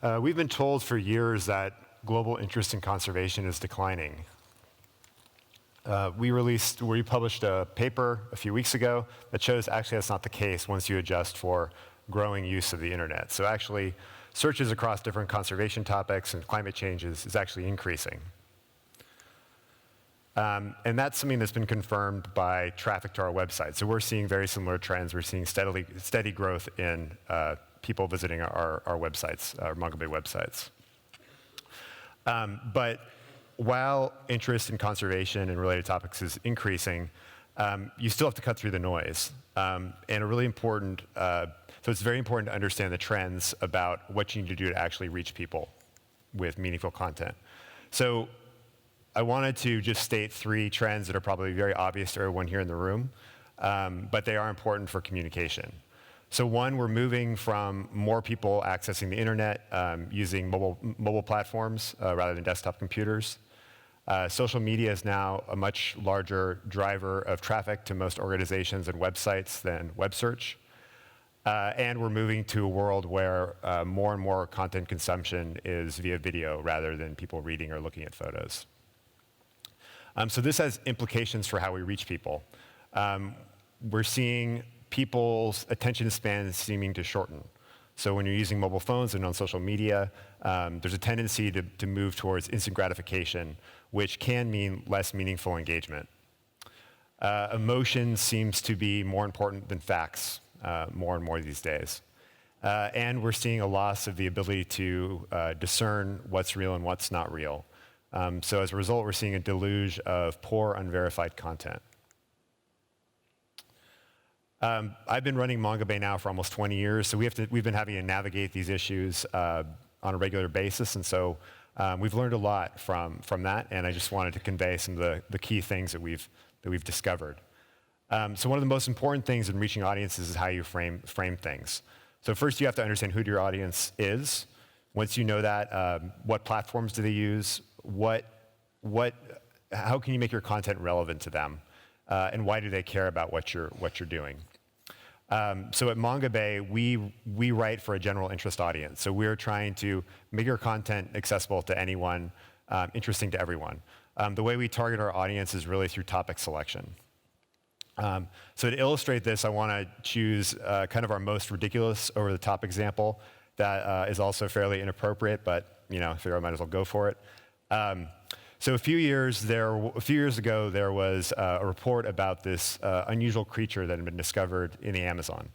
We've been told for years that global interest in conservation is declining. We published a paper a few weeks ago that shows actually that's not the case once you adjust for growing use of the internet. So actually, searches across different conservation topics and climate change is actually increasing. And that's something that's been confirmed by traffic to our website. So we're seeing very similar trends. We're seeing steady growth in people visiting our websites, our Mongabay websites. But while interest in conservation and related topics is increasing, you still have to cut through the noise. And so it's very important to understand the trends about what you need to do to actually reach people with meaningful content. So I wanted to just state 3 trends that are probably very obvious to everyone here in the room, but they are important for communication. So one, we're moving from more people accessing the internet using mobile platforms rather than desktop computers. Social media is now a much larger driver of traffic to most organizations and websites than web search. And we're moving to a world where more and more content consumption is via video rather than people reading or looking at photos. So this has implications for how we reach people. We're seeing people's attention span seeming to shorten. So when you're using mobile phones and on social media, there's a tendency to move towards instant gratification, which can mean less meaningful engagement. Emotion seems to be more important than facts more and more these days. And we're seeing a loss of the ability to discern what's real and what's not real. So as a result, we're seeing a deluge of poor, unverified content. I've been running Mongabay now for almost 20 years, so we've been having to navigate these issues on a regular basis, and so we've learned a lot from that, and I just wanted to convey some of the key things that we've discovered. So one of the most important things in reaching audiences is how you frame things. So first, you have to understand who your audience is. Once you know that, what platforms do they use? How can you make your content relevant to them? And why do they care about what you're doing? So at Mongabay, we write for a general interest audience. So we're trying to make our content accessible to anyone, interesting to everyone. The way we target our audience is really through topic selection. So to illustrate this, I want to choose kind of our most ridiculous over-the-top example that is also fairly inappropriate, but I figure I might as well go for it. So a few years ago, there was a report about this unusual creature that had been discovered in the Amazon.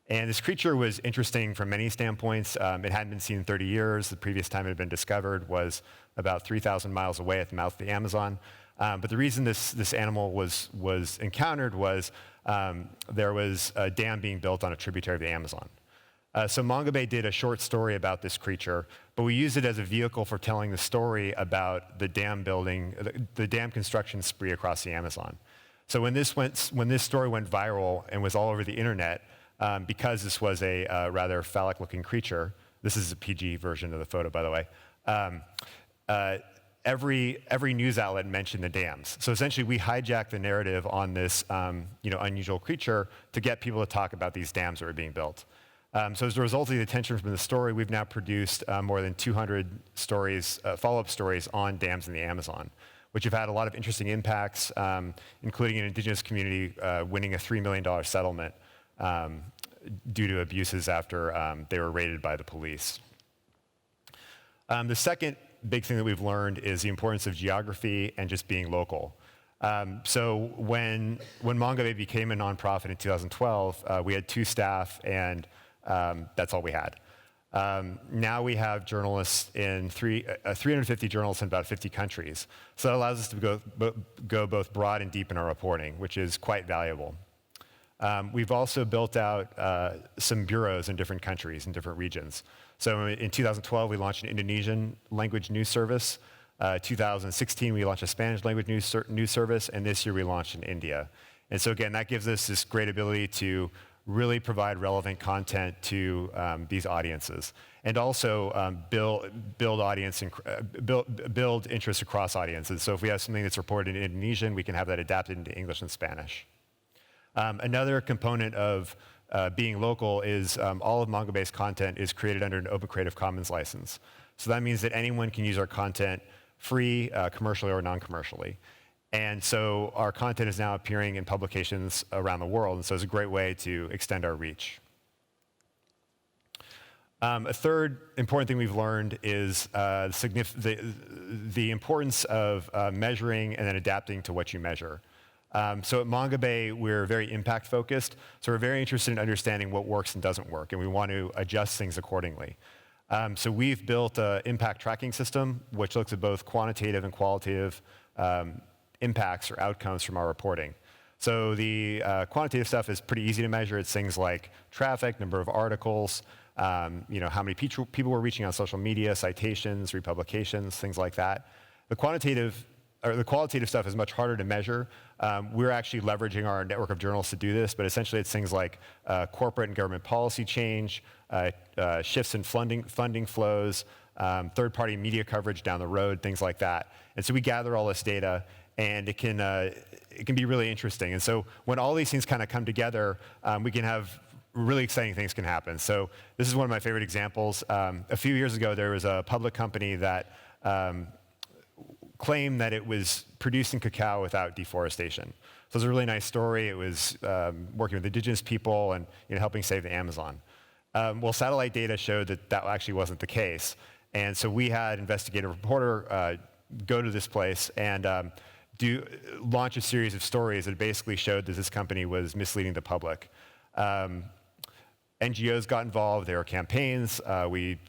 And this creature was interesting from many standpoints. It hadn't been seen in 30 years. The previous time it had been discovered was about 3,000 miles away at the mouth of the Amazon. But the reason this animal was encountered was there was a dam being built on a tributary of the Amazon. So Mongabay did a short story about this creature, but we used it as a vehicle for telling the story about the dam building, the dam construction spree across the Amazon. So when this story went viral and was all over the internet, because this was a rather phallic-looking creature, this is a PG version of the photo, by the way, every news outlet mentioned the dams. So essentially, we hijacked the narrative on this unusual creature to get people to talk about these dams that were being built. So as a result of the attention from the story, we've now produced more than 200 stories, follow-up stories on dams in the Amazon, which have had a lot of interesting impacts, including an indigenous community winning a $3 million settlement due to abuses after they were raided by the police. The second big thing that we've learned is the importance of geography and just being local. So when Mongabay became a nonprofit in 2012, we had 2 staff, and that's all we had. Now we have journalists in 350 journalists in about 50 countries. So that allows us to go both broad and deep in our reporting, which is quite valuable. We've also built out some bureaus in different countries, in different regions. So in 2012, we launched an Indonesian language news service. 2016, we launched a Spanish language news service, and this year we launched in India. And so again, that gives us this great ability to really provide relevant content to these audiences, and also build interest across audiences. So if we have something that's reported in Indonesian, we can have that adapted into English and Spanish. Another component of being local is all of Mongabay's content is created under an Open Creative Commons license. So that means that anyone can use our content free, commercially or non-commercially. And so our content is now appearing in publications around the world, and so it's a great way to extend our reach. A third important thing we've learned is the importance of measuring and then adapting to what you measure. So at Mongabay, we're very impact focused, so we're very interested in understanding what works and doesn't work, and we want to adjust things accordingly. So we've built an impact tracking system, which looks at both quantitative and qualitative impacts or outcomes from our reporting. So the quantitative stuff is pretty easy to measure. It's things like traffic, number of articles, how many people we're reaching on social media, citations, republications, things like that. The qualitative stuff is much harder to measure. We're actually leveraging our network of journals to do this, but essentially it's things like corporate and government policy change, shifts in funding flows, third-party media coverage down the road, things like that. And so we gather all this data, and it can be really interesting. And so when all these things kind of come together, we can have really exciting things can happen. So this is one of my favorite examples. A few years ago, there was a public company that claimed that it was producing cacao without deforestation. So it was a really nice story. It was working with indigenous people and helping save the Amazon. Well, satellite data showed that that actually wasn't the case. And so we had investigative reporter go to this place and launch a series of stories that basically showed that this company was misleading the public. NGOs got involved. There were campaigns. We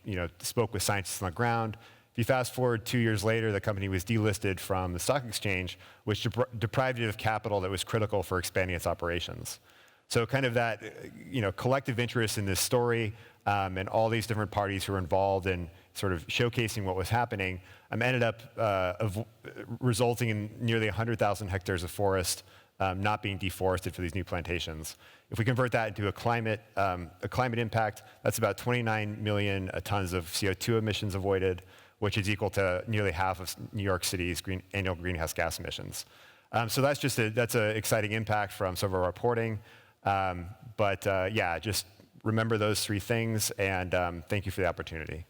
spoke with scientists on the ground. If you fast forward 2 years later, the company was delisted from the stock exchange, which deprived it of capital that was critical for expanding its operations. So kind of that collective interest in this story and all these different parties who were involved in sort of showcasing what was happening ended up resulting in nearly 100,000 hectares of forest not being deforested for these new plantations. If we convert that into a climate impact, that's about 29 million tons of CO2 emissions avoided, which is equal to nearly half of New York City's annual greenhouse gas emissions. So that's an exciting impact from some of our reporting. Yeah, just remember those three things, and thank you for the opportunity.